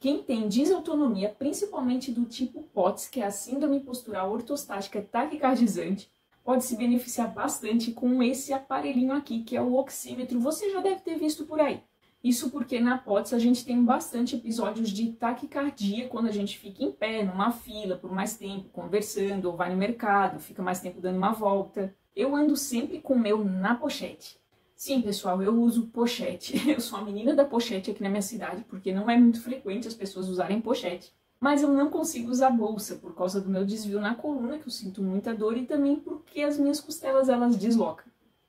Quem tem disautonomia, principalmente do tipo POTS, que é a síndrome postural ortostática taquicardizante, pode se beneficiar bastante com esse aparelhinho aqui, que é o oxímetro. Você já deve ter visto por aí. Isso porque na POTS a gente tem bastante episódios de taquicardia quando a gente fica em pé, numa fila, por mais tempo, conversando, ou vai no mercado, fica mais tempo dando uma volta. Eu ando sempre com o meu na pochete. Sim, pessoal, eu uso pochete. Eu sou a menina da pochete aqui na minha cidade, porque não é muito frequente as pessoas usarem pochete. Mas eu não consigo usar bolsa por causa do meu desvio na coluna, que eu sinto muita dor, e também porque as minhas costelas elas deslocam.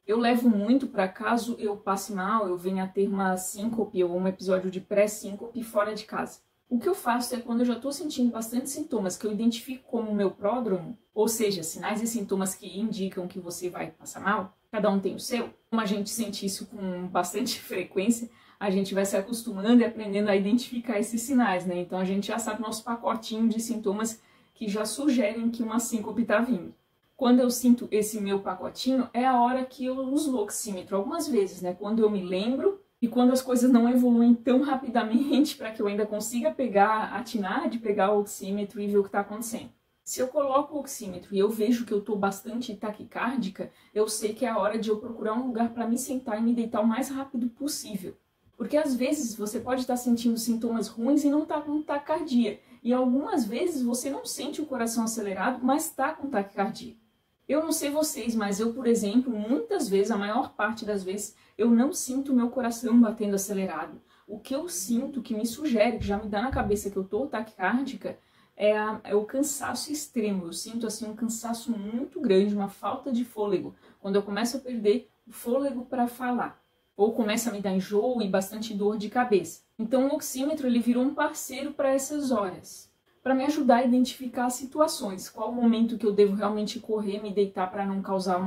Eu levo muito para caso eu passe mal, eu venha a ter uma síncope ou um episódio de pré-síncope fora de casa. O que eu faço é quando eu já estou sentindo bastante sintomas que eu identifico como meu pródromo, ou seja, sinais e sintomas que indicam que você vai passar mal, cada um tem o seu. Como a gente sente isso com bastante frequência, a gente vai se acostumando e aprendendo a identificar esses sinais, né? Então a gente já sabe nosso pacotinho de sintomas que já sugerem que uma síncope está vindo. Quando eu sinto esse meu pacotinho, é a hora que eu uso o oxímetro, algumas vezes, né? Quando eu me lembro e quando as coisas não evoluem tão rapidamente para que eu ainda consiga atinar de pegar o oxímetro e ver o que está acontecendo. Se eu coloco o oxímetro e eu vejo que eu estou bastante taquicárdica, eu sei que é a hora de eu procurar um lugar para me sentar e me deitar o mais rápido possível. Porque às vezes você pode estar sentindo sintomas ruins e não está com taquicardia. E algumas vezes você não sente o coração acelerado, mas está com taquicardia. Eu não sei vocês, mas eu, por exemplo, muitas vezes, a maior parte das vezes, eu não sinto o meu coração batendo acelerado. O que eu sinto, que me sugere, que já me dá na cabeça que eu estou taquicárdica, é o cansaço extremo. Eu sinto assim um cansaço muito grande, uma falta de fôlego, quando eu começo a perder o fôlego para falar. Ou começa a me dar enjoo e bastante dor de cabeça. Então o oxímetro ele virou um parceiro para essas horas, para me ajudar a identificar as situações, qual o momento que eu devo realmente correr, me deitar para não causar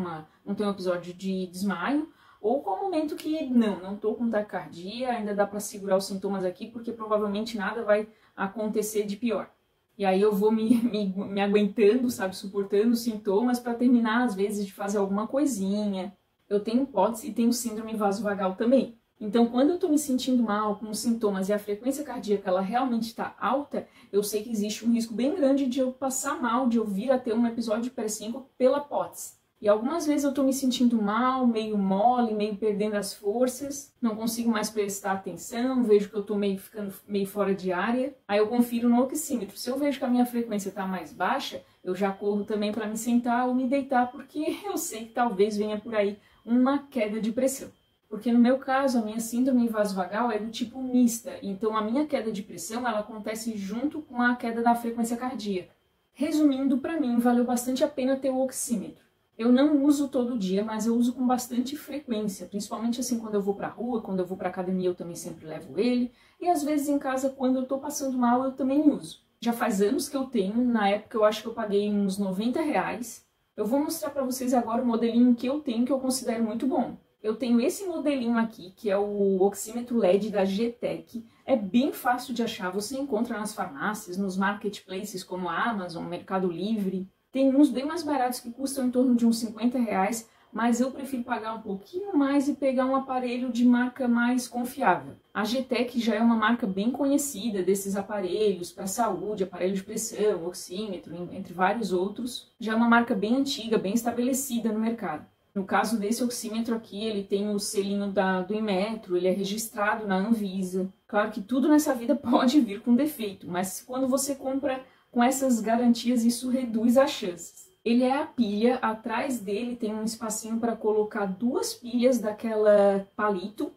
não ter um episódio de desmaio, ou qual o momento que não estou com taquicardia, ainda dá para segurar os sintomas aqui, porque provavelmente nada vai acontecer de pior. E aí eu vou me aguentando, sabe, suportando os sintomas para terminar, às vezes, de fazer alguma coisinha. Eu tenho POTS e tenho síndrome vasovagal também. Então, quando eu estou me sentindo mal, com os sintomas e a frequência cardíaca ela realmente está alta, eu sei que existe um risco bem grande de eu passar mal, de eu vir a ter um episódio de pré-síncope pela POTS. E algumas vezes eu estou me sentindo mal, meio mole, meio perdendo as forças, não consigo mais prestar atenção, vejo que eu estou ficando meio fora de área. Aí eu confiro no oxímetro. Se eu vejo que a minha frequência está mais baixa, eu já corro também para me sentar ou me deitar, porque eu sei que talvez venha por aí uma queda de pressão. Porque no meu caso, a minha síndrome vasovagal é do tipo mista, então a minha queda de pressão ela acontece junto com a queda da frequência cardíaca. Resumindo, para mim, valeu bastante a pena ter o oxímetro. Eu não uso todo dia, mas eu uso com bastante frequência, principalmente assim quando eu vou pra rua, quando eu vou pra academia eu também sempre levo ele, e às vezes em casa quando eu tô passando mal eu também uso. Já faz anos que eu tenho, na época eu acho que eu paguei uns R$90. Eu vou mostrar pra vocês agora o modelinho que eu tenho, que eu considero muito bom. Eu tenho esse modelinho aqui, que é o oxímetro LED da GTEC. É bem fácil de achar, você encontra nas farmácias, nos marketplaces como a Amazon, Mercado Livre. Tem uns bem mais baratos que custam em torno de uns R$50, mas eu prefiro pagar um pouquinho mais e pegar um aparelho de marca mais confiável. A GTEC já é uma marca bem conhecida desses aparelhos para saúde, aparelho de pressão, oxímetro, entre vários outros. Já é uma marca bem antiga, bem estabelecida no mercado. No caso desse oxímetro aqui, ele tem o selinho do Inmetro, ele é registrado na Anvisa. Claro que tudo nessa vida pode vir com defeito, mas quando você compra com essas garantias, isso reduz as chances. Ele é a pilha, atrás dele tem um espacinho para colocar 2 pilhas daquela palito.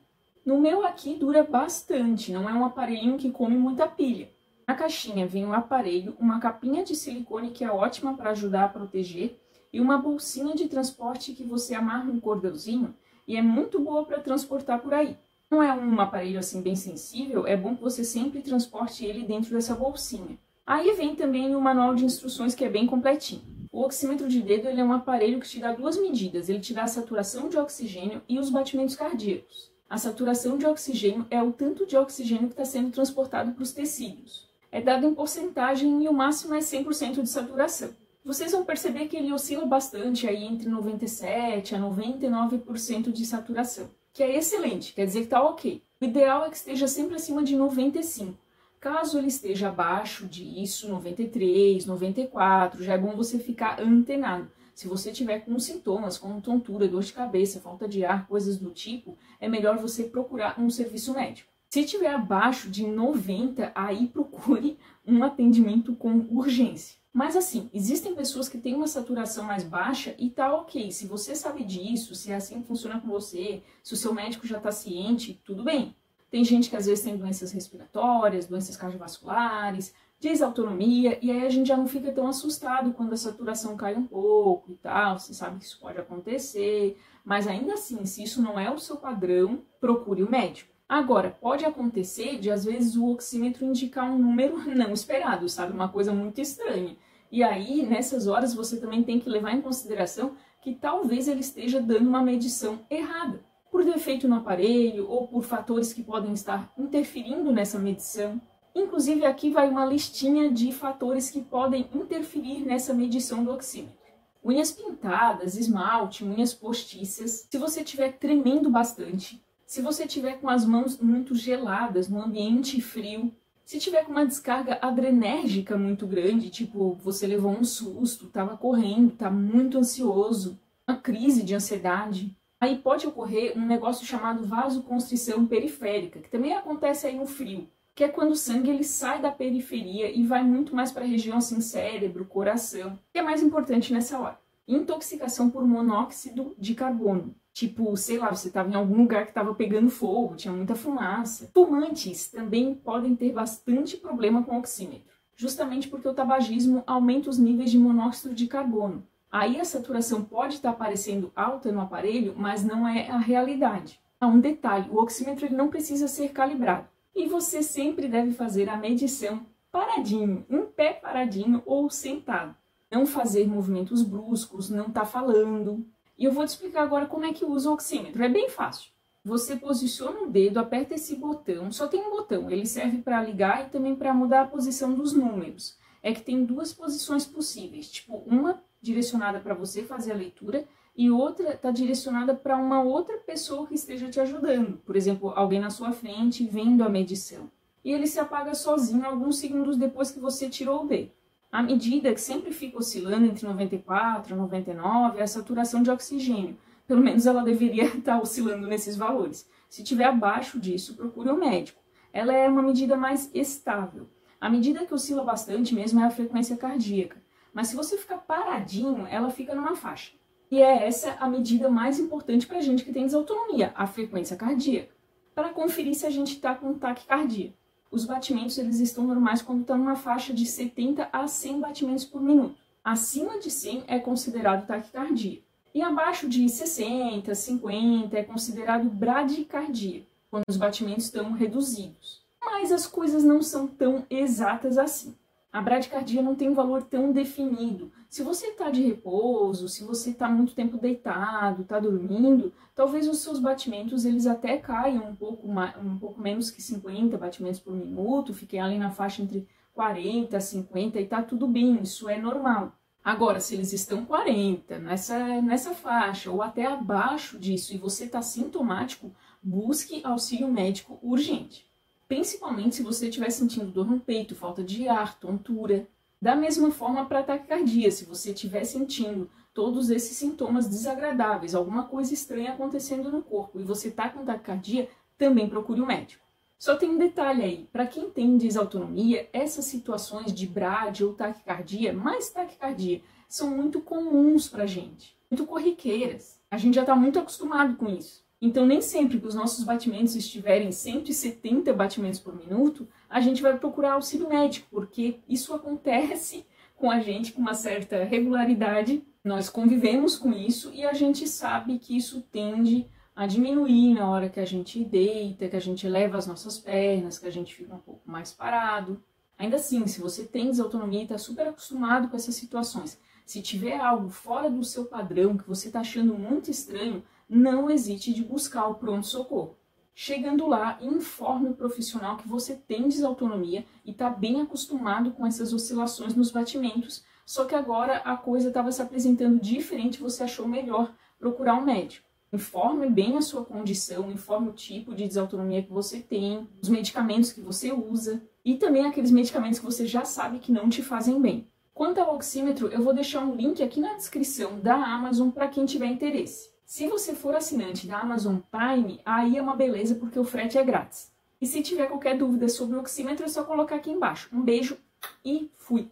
No meu aqui dura bastante, não é um aparelhinho que come muita pilha. Na caixinha vem o aparelho, uma capinha de silicone que é ótima para ajudar a proteger, e uma bolsinha de transporte que você amarra um cordãozinho e é muito boa para transportar por aí. Não é um aparelho assim bem sensível, é bom que você sempre transporte ele dentro dessa bolsinha. Aí vem também o manual de instruções que é bem completinho. O oxímetro de dedo ele é um aparelho que te dá 2 medidas, ele te dá a saturação de oxigênio e os batimentos cardíacos. A saturação de oxigênio é o tanto de oxigênio que está sendo transportado para os tecidos. É dado em porcentagem e o máximo é 100% de saturação. Vocês vão perceber que ele oscila bastante aí entre 97% a 99% de saturação, que é excelente, quer dizer que está ok. O ideal é que esteja sempre acima de 95%. Caso ele esteja abaixo disso, 93, 94, já é bom você ficar antenado. Se você tiver com sintomas como tontura, dor de cabeça, falta de ar, coisas do tipo, é melhor você procurar um serviço médico. Se estiver abaixo de 90, aí procure um atendimento com urgência. Mas assim, existem pessoas que têm uma saturação mais baixa e tá ok. Se você sabe disso, se é assim que funciona com você, se o seu médico já está ciente, tudo bem. Tem gente que às vezes tem doenças respiratórias, doenças cardiovasculares, desautonomia, e aí a gente já não fica tão assustado quando a saturação cai um pouco e tal. Você sabe que isso pode acontecer, mas ainda assim, se isso não é o seu padrão, procure o médico. Agora, pode acontecer de às vezes o oxímetro indicar um número não esperado, sabe? Uma coisa muito estranha. E aí, nessas horas, você também tem que levar em consideração que talvez ele esteja dando uma medição errada, por defeito no aparelho ou por fatores que podem estar interferindo nessa medição. Inclusive, aqui vai uma listinha de fatores que podem interferir nessa medição do oxímetro. Unhas pintadas, esmalte, unhas postiças, se você estiver tremendo bastante, se você estiver com as mãos muito geladas no ambiente frio, se tiver com uma descarga adrenérgica muito grande, tipo, você levou um susto, estava correndo, está muito ansioso, uma crise de ansiedade, aí pode ocorrer um negócio chamado vasoconstrição periférica, que também acontece aí no frio, que é quando o sangue ele sai da periferia e vai muito mais para a região assim, cérebro, coração, que é mais importante nessa hora. Intoxicação por monóxido de carbono. Tipo, sei lá, você estava em algum lugar que estava pegando fogo, tinha muita fumaça. Fumantes também podem ter bastante problema com o oxímetro, justamente porque o tabagismo aumenta os níveis de monóxido de carbono. Aí a saturação pode estar parecendo alta no aparelho, mas não é a realidade. Há um detalhe, o oxímetro ele não precisa ser calibrado. E você sempre deve fazer a medição paradinho, em pé paradinho ou sentado. Não fazer movimentos bruscos, não estar falando. E eu vou te explicar agora como é que usa o oxímetro. É bem fácil. Você posiciona o dedo, aperta esse botão. Só tem um botão. Ele serve para ligar e também para mudar a posição dos números. É que tem duas posições possíveis. Tipo, uma direcionada para você fazer a leitura e outra está direcionada para uma outra pessoa que esteja te ajudando. Por exemplo, alguém na sua frente vendo a medição. E ele se apaga sozinho alguns segundos depois que você tirou o dedo. A medida que sempre fica oscilando entre 94 e 99 é a saturação de oxigênio. Pelo menos ela deveria estar oscilando nesses valores. Se estiver abaixo disso, procure um médico. Ela é uma medida mais estável. A medida que oscila bastante mesmo é a frequência cardíaca. Mas se você ficar paradinho, ela fica numa faixa. E é essa a medida mais importante para a gente que tem desautonomia, a frequência cardíaca. Para conferir se a gente está com taquicardia. Os batimentos eles estão normais quando estão numa faixa de 70 a 100 batimentos por minuto. Acima de 100 é considerado taquicardia. E abaixo de 60, 50 é considerado bradicardia, quando os batimentos estão reduzidos. Mas as coisas não são tão exatas assim. A bradicardia não tem um valor tão definido. Se você está de repouso, se você está muito tempo deitado, está dormindo, talvez os seus batimentos eles até caiam um pouco menos que 50 batimentos por minuto, fiquem ali na faixa entre 40 e 50 e está tudo bem, isso é normal. Agora, se eles estão 40 nessa faixa ou até abaixo disso e você está sintomático, busque auxílio médico urgente. Principalmente se você estiver sentindo dor no peito, falta de ar, tontura. Da mesma forma para a taquicardia, se você estiver sentindo todos esses sintomas desagradáveis, alguma coisa estranha acontecendo no corpo e você está com taquicardia, também procure um médico. Só tem um detalhe aí, para quem tem desautonomia, essas situações de brad ou taquicardia, mais taquicardia, são muito comuns para a gente, muito corriqueiras. A gente já está muito acostumado com isso. Então, nem sempre que os nossos batimentos estiverem 170 batimentos por minuto, a gente vai procurar auxílio médico, porque isso acontece com a gente com uma certa regularidade, nós convivemos com isso e a gente sabe que isso tende a diminuir na hora que a gente deita, que a gente leva as nossas pernas, que a gente fica um pouco mais parado. Ainda assim, se você tem desautonomia e está super acostumado com essas situações, se tiver algo fora do seu padrão que você está achando muito estranho, não hesite de buscar o pronto-socorro. Chegando lá, informe o profissional que você tem desautonomia e está bem acostumado com essas oscilações nos batimentos, só que agora a coisa estava se apresentando diferente e você achou melhor procurar um médico. Informe bem a sua condição, informe o tipo de desautonomia que você tem, os medicamentos que você usa e também aqueles medicamentos que você já sabe que não te fazem bem. Quanto ao oxímetro, eu vou deixar um link aqui na descrição da Amazon para quem tiver interesse. Se você for assinante da Amazon Prime, aí é uma beleza porque o frete é grátis. E se tiver qualquer dúvida sobre o oxímetro, é só colocar aqui embaixo. Um beijo e fui!